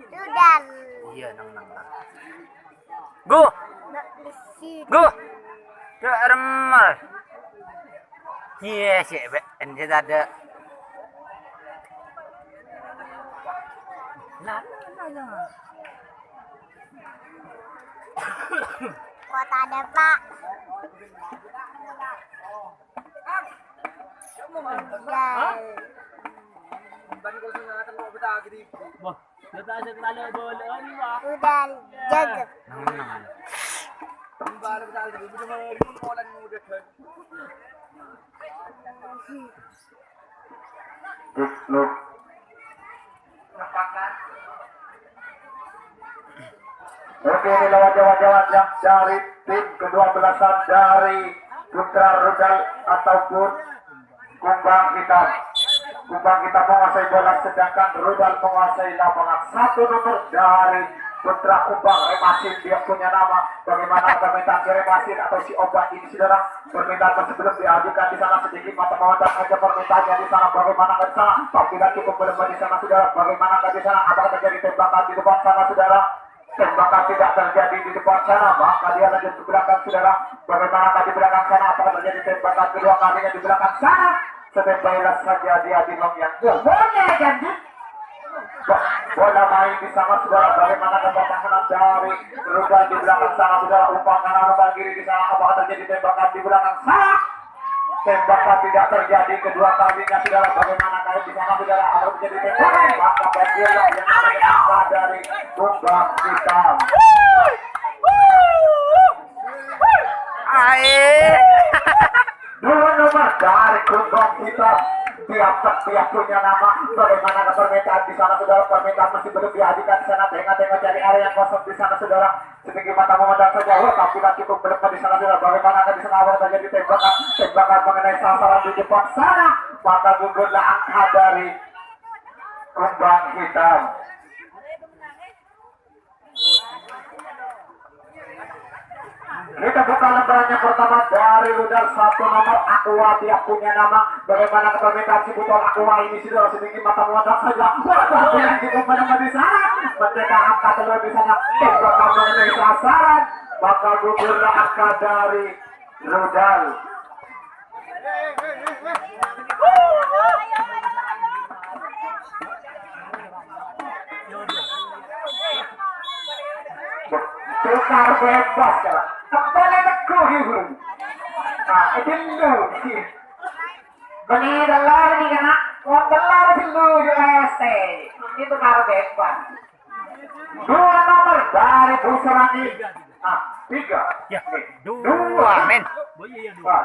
Sudah. Iya, nang. Go. Go. Remal. Iya, sih, ente ada. Lah, Kota ada Pak. Udah jaga. nang. Oke, inilah wajah-wajah yang dari tim kedua belasan dari Putra Rudal ataupun Kumbang Hitam. Kumbang Hitam menguasai bola sedangkan Rudal menguasai lapangan. Satu nomor dari Putra Kumbang Remasin, dia punya nama. Bagaimana permintaan si Remasin atau si obat ini, saudara? Permintaan masih belum diajukan di sana, sedikit mata memandang aja permintaannya di sana. Bagaimana di sana? Tidak cukup belum di sana, saudara. Bagaimana di sana? Apakah terjadi tembakan di depan sana, saudara? Tembakan tidak terjadi di depan sana, maka dia lanjut ke belakang, saudara. Bagaimana di belakang sana? Apakah terjadi tembakan kedua kalinya di belakang sana? Setembailah saja dia di yang boleh jadi. Bola main di sana, saudara. Bagaimana pertahanan dari Rudal di belakang sana, saudara. Umpan kanan, umpan kiri di sana. Apakah terjadi tembakan di belakang sana? Tembakan tidak terjadi kedua kalinya, saudara. Bagaimana kalian di sana, saudara? Apakah terjadi tembakan? Maka bagilah yang namanya dari Kumbang Hitam. Air. Dua nomor dari Kumbang Hitam. Tiap punya nama. Bagaimana permintaan di sana, saudara? Permintaan masih belum diajukan di sana. Tengah-tengah cari area yang kosong di sana, saudara. Setinggi mata memandang saja. Tapi tidak cukup belum di sana, saudara. Bagaimana di sana awal terjadi tembakan mengenai sasaran di depan sana. Maka gugurlah angka dari Kumbang Hitam. Kita buka lembarannya pertama dari Rudal. Satu nomor Aqua, dia punya nama. Bagaimana permintaan si botol Aqua ini, saudara? Sedikit mata memandang saja. Tapi yang cukup menengah di sana. Mereka angka telur di sana. Tembakan mengenai sasaran. Maka gugurlah angka dari Rudal. Tukar bebas ya. Boleh teguh ibu. Itu dulu sih. Benih dolar nih kena. Dolar dulu USD. Ini tukar bebas. Dua nomor dari Buserani. Tiga. Ya, dua, men.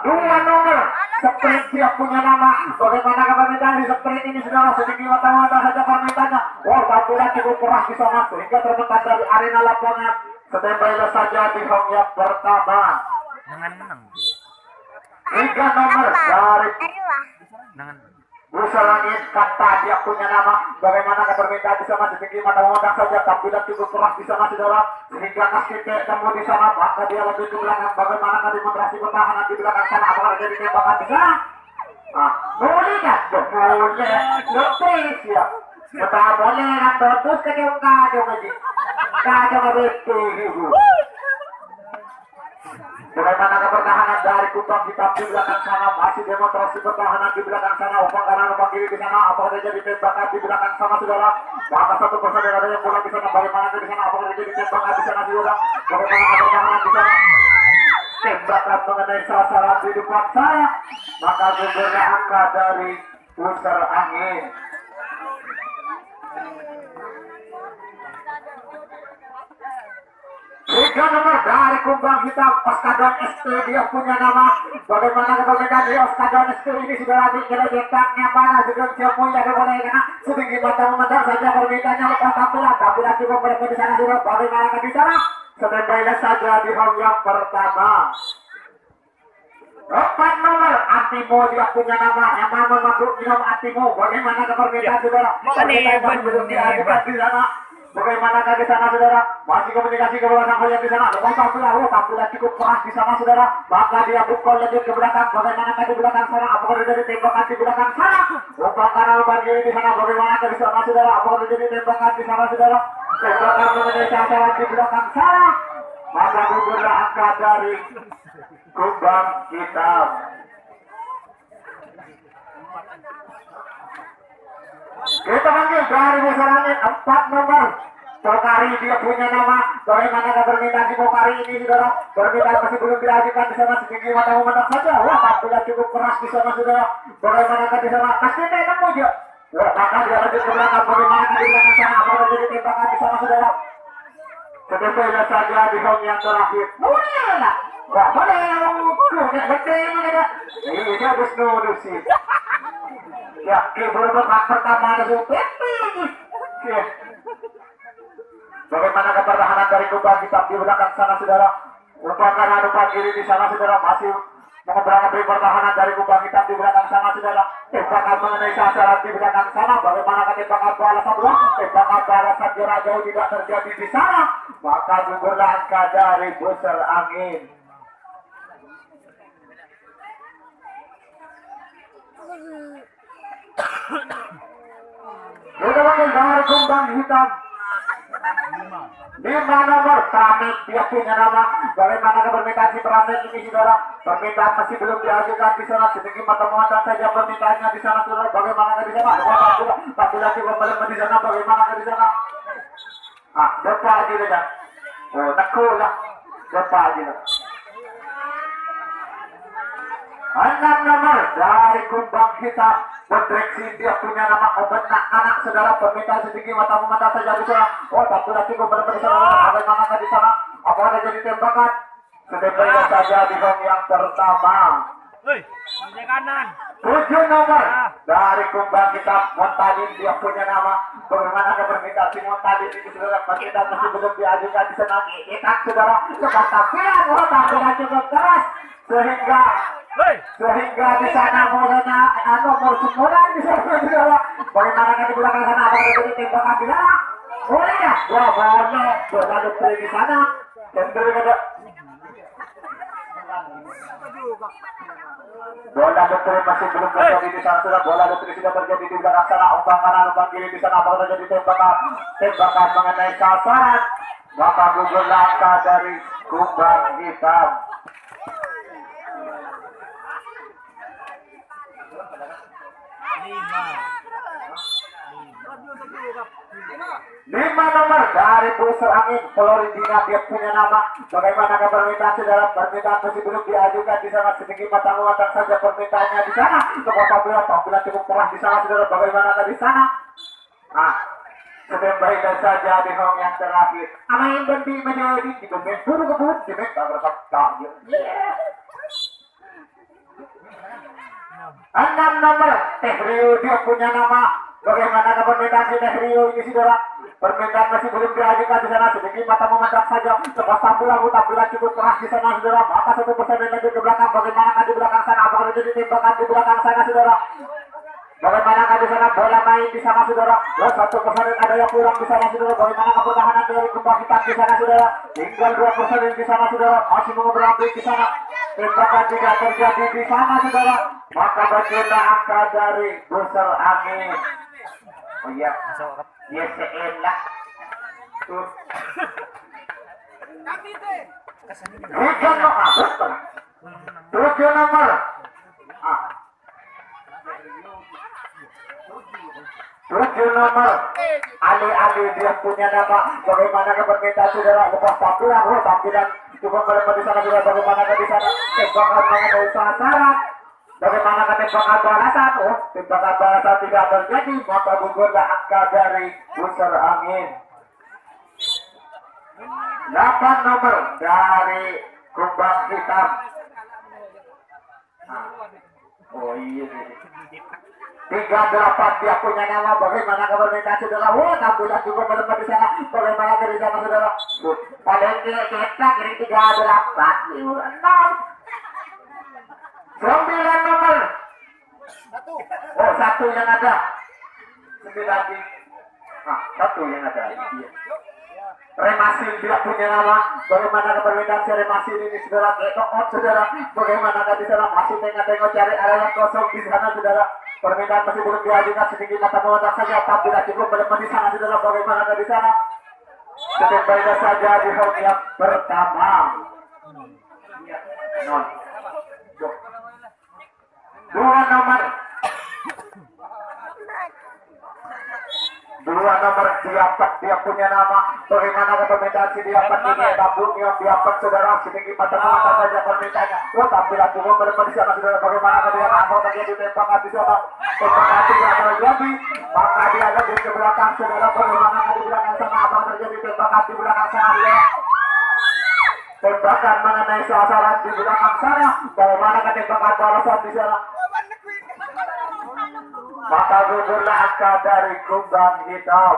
Dua nomor. Sprint dia punya nama. Bagaimana permintaan di sprint ini, saudara? Sedikit mata-mata saja permintaannya. Tapi cukup keras di sana sehingga terbentang dari arena lapangan. Setembailah saja di home yang pertama. Nang. Tiga nomor dari Nang. Busa Langit, kata dia punya nama. Bagaimana permintaan di sana? Sedikit mata memandang saja. Tapi cukup keras di sana, saudara. Sehingga kasih ketemu di sana. Maka dia lebih ke belakang. Bagaimana demonstrasi pertahanan di belakang sana? Apakah terjadi tembakan di sana? Boleh kan? Boleh. Letih ya. Kita boleh kan? Terus kejauh aja. Kacau betul ibu. Bagaimana pertahanan dari Kumbang Hitam di belakang sana? Masih demonstrasi pertahanan di belakang sana. Umpan kanan, umpan kiri di sana. Apakah terjadi tembakan di belakang sana, saudara? Maka satu persen ada yang bola di sana. Bagaimana di sana? Apakah terjadi tembakan di sana, saudara? Bagaimana pertahanan di sana? Tembakan mengenai sasaran di depan saya. Maka gugurlah angka dari Pusar Angin. Tiga nomor dari Kumbang Hitam, Oskadon ST, dia punya nama. Bagaimana permintaan di Oskadon ST ini, sudah lagi letaknya mana? Juga siapa yang boleh kena setinggi mata memandang saja permintaannya. Lepas tampilan juga berada di sana juga. Bagaimana di sana? Setembailah saja di home yang pertama. 4 nomor Antimo, dia punya nama. Nama minum Antimo. Bagaimana permintaan, saudara? Permintaan belum diajukan di sana. Bagaimanakah di sana saudara? Masih komunikasi ke belakang yang di sana. Lepas tampil cukup keras di sana saudara. Maka dia pukul lanjut ke belakang. Bagaimanakah di belakang sana? Apakah terjadi tembakan di belakang sana? Umpan kanan umpan kiri di sana. Bagaimanakah di sana saudara? Apakah terjadi tembakan di sana saudara? Tembakan mengenai sasaran di belakang sana. Maka gugurlah angka dari Kumbang Hitam. Kita panggil dari Musarangin 4 nomor Pokari, dia punya nama. Bagaimana permintaan si Pokari ini saudara? Permintaan masih belum diajukan di sana, setinggi mata memandang saja. Wah, tampilnya cukup keras di sana saudara. Bagaimana di sana? Pasti nemu aja. Wah, maka dia lanjut ke belakang. Bagaimana di belakang sana? Apa terjadi tembakan di sana saudara? Sedepatnya saja di home yang terakhir. Boleh. Wah, boleh. Betul. Ini dia harus nudusin. Ya, beberapa pertama ada ya. Bagaimana kepertahanan dari Kumbang Hitam di belakang sana saudara? Umpan kanan umpan kiri di sana saudara, masih mengobrol pertahanan dari Kumbang Hitam di belakang sana saudara. Tembakan mengenai sasaran di belakang sana. Bagaimana tembakan balasan bola? Tembakan balasan jarak jauh tidak terjadi di sana. Maka gugurlah angka dari Buser Angin. Sudah panggil dari Kumbang Hitam 5 nomor Pramit, dia punya nama. Bagaimana permintaan si Pramit ini saudara? Permintaan masih belum diajukan di sana, sedikit mata-mata saja permintaannya di sana saudara. Bagaimana di sana? Tapi lagi kembali di sana. Bagaimana di sana? Depan aja dah. Oh, nakulah. Depan aja lah. 6 nomor dari Kumbang Hitam Bedreksi, dia punya nama obat anak saudara. Permintaan sedikit mata-mata saja di sana. Oh, tapi lagi kembali di sana. Bagaimana di sana? Apa ada jadi tembakan? Sedepatnya saja di home yang pertama. Di kanan. 7 nomor dari Kumbang Hitam Montalin, dia punya nama. Bagaimana permintaan si Montalin ini saudara? Permintaan masih belum diajukan di sana. Ikat saudara. Coba tampilan, tampilan cukup keras sehingga di sana mulanya nomor 9 di sana saudara. Bagaimana di belakang sana? Apa terjadi tembakan di sana? Boleh ya? Ya boleh. Bola lutri di sana. Cenderung ada. Bola lutri masih belum terjadi di sana saudara. Bola lutri sudah terjadi di belakang sana. Umpan kanan umpan kiri di sana. Apa terjadi tembakan mengenai sasaran? Maka gugur langkah dari Kumbang Hitam. Lima nomor dari Buser Angin Floridina, dia punya nama. Bagaimana permintaan saudara? Permintaan masih belum diajukan di sana, sedikit matang-matang saja permintaannya di sana. Tampilan cukup keras di sana saudara. Bagaimana di sana? Sedemikian saja di home yang terakhir. Amain ganti menjadi di domain buru kebun di domain tak resap tak. 6 nomor Teh Rio, dia punya nama. Bagaimana permintaan si Teh Rio ini saudara? Permintaan masih belum diajukan di sana, sedikit mata memandang saja. Lepas tampilan cukup keras di sana saudara. Maka 1% lagi ke belakang. Bagaimana di belakang sana? Apakah terjadi tembakan di belakang sana saudara? Bagaimana di sana? Bola main di sana saudara. 1% ada yang kurang di sana saudara. Bagaimana pertahanan dari Kumbang Hitam di sana saudara? Tinggal 2% di sana saudara. Masih mengobrol di sana. Tembakan tidak terjadi di sana saudara. Maka bagianlah angka dari Buser Angin. Oh iya, YCN lah. Tuh. Tujuh nomor. Tujuh nomor. Ali dia punya nama. Bagaimana permintaan saudara? Lepas tampilan cukup berapa di sana saudara? Bagaimana di sana? Tembakan mengenai sasaran. Bagaimana tembakan balasan? Oh, tembakan balasan tidak terjadi. Maka gugurlah angka dari Buser Angin. 8 nomor dari Kumbang Hitam. Oh iya. 38 dia punya nama. Bagaimana permintaan saudara? Wah, tampilan juga berapa di sana? Bagaimana di sana saudara? Paling kita kiri 38 6. 9 nomor. Oh, 1 yang ada. 9 lagi. Satu yang ada. Iya. Remasil dia punya nama. Bagaimana permintaan si Remasil ini saudara? Saudara, bagaimana di sana masih tengok cari area yang kosong di sana saudara. Permintaan masih belum diajukan sedikit mata memandang saja. Tapi tidak cukup berapa di sana saudara. Bagaimana di sana? Setembaknya saja di round yang pertama. Non. Dua nomor diapak dia punya nama. Bagaimana permintaan si diapak ini tabung yang diapak saudara sedikit mata memandang saja permintaannya. Tapi tidak cukup berapa di sana saudara. Bagaimana dia apa terjadi tembak di sana? Tembak hati yang terjadi. Maka dia ada di belakang saudara. Bagaimana di belakang sana apa terjadi tembak hati belakang sana? Tembakan mengenai sasaran di belakang sana. Bagaimana tembakan balasan di sana? Maka gugurlah angka dari kumbang hitam.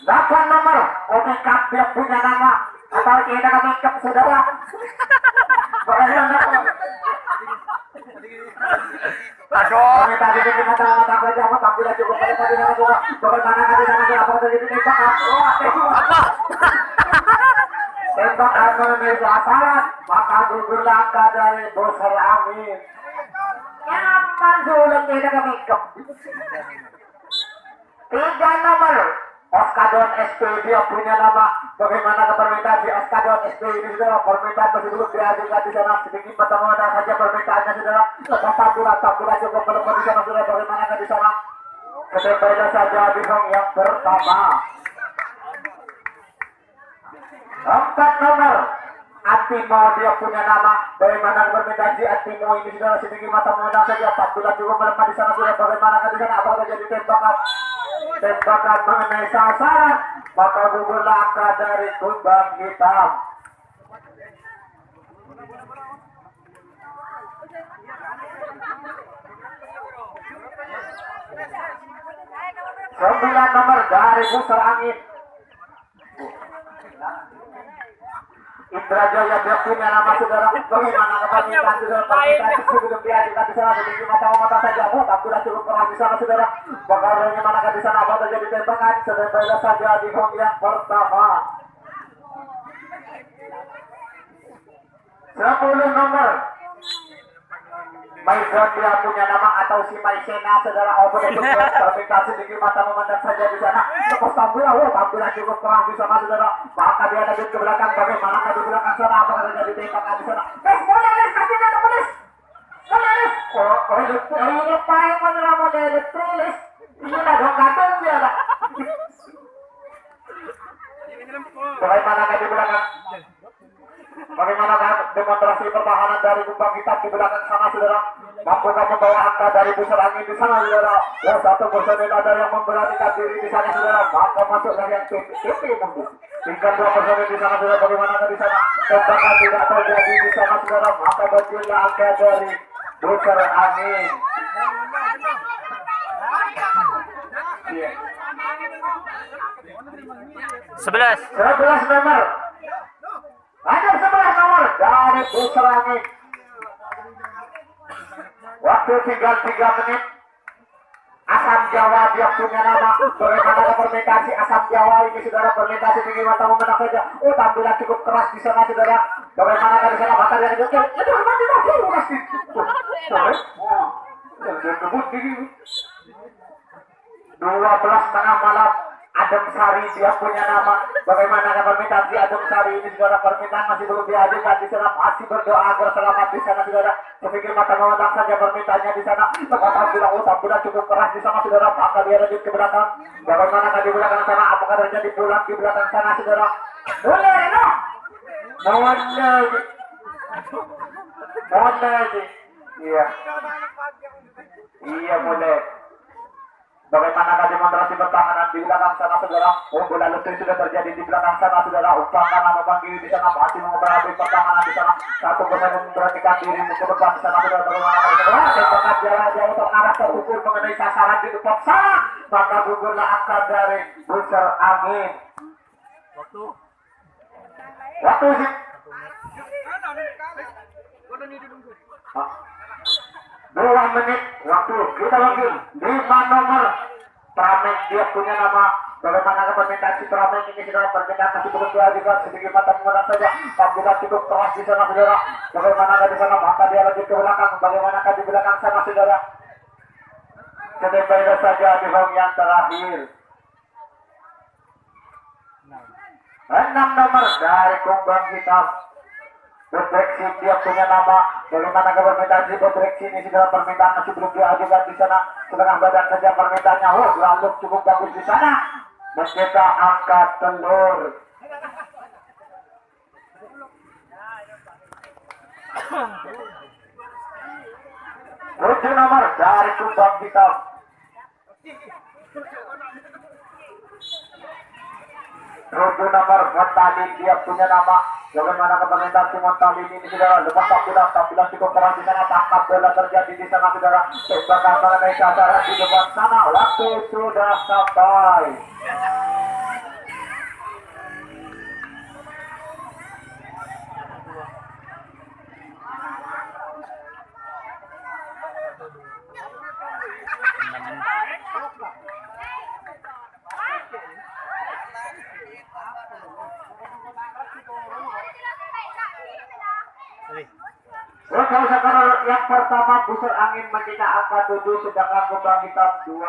Delapan nomor, Omekap dia punya nama. Atau kita Omekap saudara. Bagaimana? Aduh. Tadi kita mata saja, tapi tidak cukup pada tadi nama juga. Bagaimana tadi nama apa terjadi tembak? Tembakan mengenai sasaran, maka gugurlah angka dari Bosar Amin. Nyaman sulit tidak kemikap. 3 nomor, Oskadon SP dia punya nama. Bagaimana permintaan si Oskadon SP ini saudara? Permintaan masih belum diajukan di sana. Sedikit mata memandang saja permintaannya saudara. Tabulah cukup belum di sana saudara. Bagaimana di sana? Ketembaknya saja di round yang pertama. 4 nomor Atimo dia punya nama. Bagaimana permintaan si Atimo ini saudara? Sedikit mata memandang saja. Tabulah cukup belum di sana saudara. Bagaimana di sana? Apa terjadi tembakan mengenai sasaran, maka gugurlah angka dari kumbang hitam. Sembilan nomor dari Busar Angin. Indra Jaya dia punya nama saudara. Bagaimana permintaan saudara? Permintaan sebelum diajukan di sana sedikit mata saja. Tapi sudah cukup keras di sana saudara. Bagaimana di sana apa terjadi tembakan? Sedembaknya saja di round yang pertama. 10 nomor Maison dia punya nama atau si Maisena saudara. Permintaan sedikit mata memandang saja di sana. Lepas tampilan cukup keras di sana saudara. Maka dia lanjut ke belakang. Bagaimana di belakang sana apa terjadi tembakan di sana? Boleh kasih dia tulis. Ini paling menerang model tulis. Ini lah dong gantung dia lah. Bagaimana di belakang? Bagaimana demonstrasi pertahanan dari kumbang hitam di belakang sana saudara? Mampukah membawa angka dari Busar Angin di sana saudara? Ya, satu personil ada yang memberanikan diri di sana saudara. Maka masuk dari yang TP mundur. Tinggal 2 personil di sana saudara. Bagaimana di sana? Tembakan tidak terjadi di sana saudara. Maka berjumlah angka dari Busar Angin. Iya. 11 nomor. Ada 11 nomor dari Busar Angin. Waktu tinggal 3 menit. Asam Jawa dia punya nama. Bagaimana permintaan si Asam Jawa ini saudara? Permintaan tinggi mata memandang saja. Tampilan cukup keras di sana saudara. Bagaimana di sana? Maka dia lanjut. Itu mati pasti. Debut gini. 12 tengah malam. Adem Sari dia punya nama. Bagaimana permintaan si Adem Sari ini saudara? Permintaan masih belum diajukan di sana. Masih berdoa agar selamat di sana saudara. Sepikir mata memandang saja permintaannya di sana. Tampilan cukup keras di sana saudara. Maka dia lanjut ke belakang. Bagaimana di belakang sana? Apakah terjadi pulang di belakang sana saudara? Boleh no. Boleh. Iya. Iya boleh. Bagaimana demonstrasi pertahanan di belakang sana saudara? Bola lutut sudah terjadi di belakang sana saudara. Upamana memanggil di sana, masih mengoperasi pertahanan di sana. Satu persatu memberanikan diri ke depan di sana saudara. Bagaimana tembakan jarak jauh terarah terukur mengenai sasaran di depan sana. Maka gugurlah angka dari Busar Angin. Waktu sih. 2 menit waktu kita lagi 5 nomor Pramek dia punya nama. Bagaimana permintaan si Pramek ini sudah permintaan masih belum juga sedikit mata menggunakan saja. Apabila cukup keras di sana saudara. Bagaimana di sana maka dia lagi ke belakang. Bagaimana di belakang sana saudara. Sedang saja di home yang terakhir. 6 nomor dari Kumbang Hitam. Berdeksi dia punya nama. Bagaimana permintaan si berdeksi ini sudah permintaan masih belum diajukan di sana. Setengah badan saja permintaannya. Oh, lalu cukup bagus di sana. Mencetak angkat telur. 7 nomor dari Kumbang Hitam. Tujuh nomor Montali dia punya nama. Bagaimana kepermintaan si Montali ini saudara. Lepas tampilan cukup keras di sana. Tangkap bola terjadi di sana saudara. Tembakan mengenai sasaran di depan sana. Waktu sudah sampai. Untuk skor yang pertama Busur Angin mencetak angka 7 sedangkan Kumbang Hitam 2.